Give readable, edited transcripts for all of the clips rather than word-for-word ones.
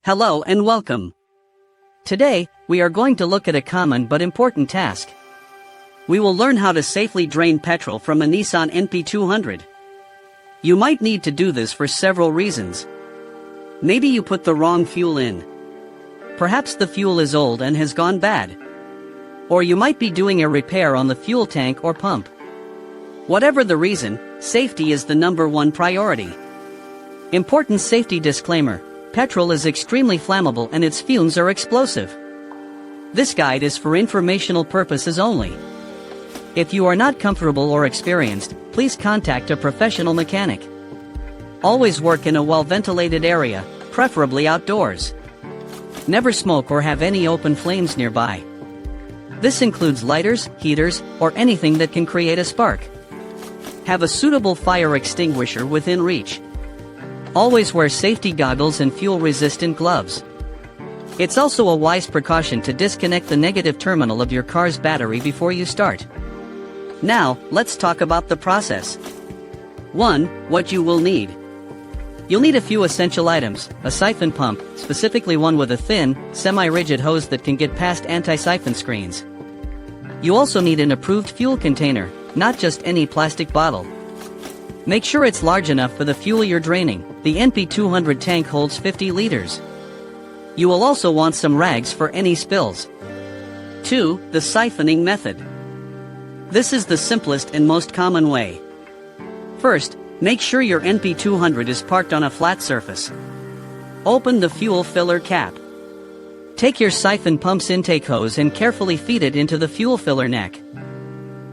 Hello and welcome. Today, we are going to look at a common but important task. We will learn how to safely drain petrol from a Nissan np200. You might need to do this for several reasons. Maybe you put the wrong fuel in. Perhaps the fuel is old and has gone bad. Or you might be doing a repair on the fuel tank or pump. Whatever the reason, safety is the #1 priority. Important safety disclaimer: petrol is extremely flammable and its fumes are explosive. This guide is for informational purposes only. If you are not comfortable or experienced, please contact a professional mechanic. Always work in a well-ventilated area, preferably outdoors. Never smoke or have any open flames nearby. This includes lighters, heaters, or anything that can create a spark. Have a suitable fire extinguisher within reach. Always wear safety goggles and fuel-resistant gloves. It's also a wise precaution to disconnect the negative terminal of your car's battery before you start. Now, let's talk about the process. 1. What you will need. You'll need a few essential items: a siphon pump, specifically one with a thin, semi-rigid hose that can get past anti-siphon screens. You also need an approved fuel container, not just any plastic bottle. Make sure it's large enough for the fuel you're draining. The np200 tank holds 50 liters. You will also want some rags for any spills. 2. The siphoning method. This is the simplest and most common way. First, make sure your np200 is parked on a flat surface. Open the fuel filler cap. Take your siphon pump's intake hose and carefully feed it into the fuel filler neck.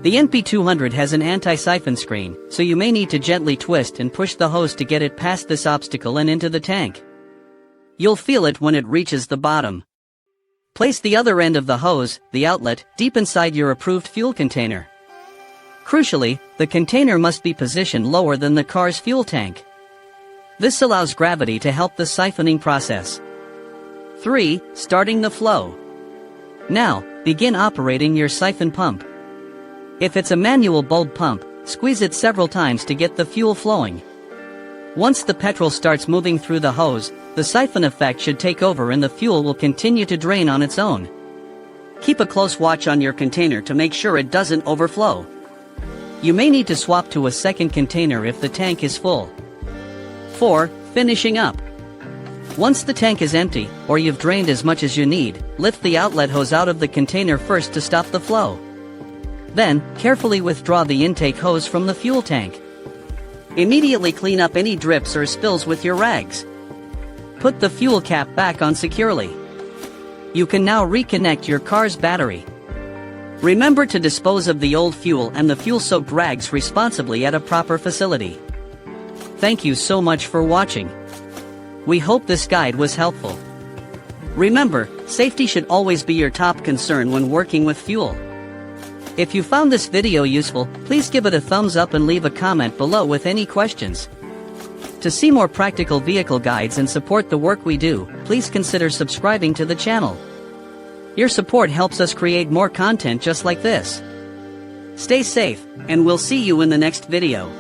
The np200 has an anti-siphon screen, so you may need to gently twist and push the hose to get it past this obstacle and into the tank. You'll feel it when it reaches the bottom. Place the other end of the hose, the outlet, deep inside your approved fuel container. Crucially, the container must be positioned lower than the car's fuel tank. This allows gravity to help the siphoning process. 3. Starting the flow. Now, begin operating your siphon pump. If it's a manual bulb pump, squeeze it several times to get the fuel flowing. Once the petrol starts moving through the hose, the siphon effect should take over and the fuel will continue to drain on its own. Keep a close watch on your container to make sure it doesn't overflow. You may need to swap to a second container if the tank is full. 4. Finishing up. Once the tank is empty, or you've drained as much as you need, lift the outlet hose out of the container first to stop the flow. Then, carefully withdraw the intake hose from the fuel tank. Immediately clean up any drips or spills with your rags. Put the fuel cap back on securely. You can now reconnect your car's battery. Remember to dispose of the old fuel and the fuel-soaked rags responsibly at a proper facility. Thank you so much for watching. We hope this guide was helpful. Remember, safety should always be your top concern when working with fuel. If you found this video useful, please give it a thumbs up and leave a comment below with any questions. To see more practical vehicle guides and support the work we do, please consider subscribing to the channel. Your support helps us create more content just like this. Stay safe, and we'll see you in the next video.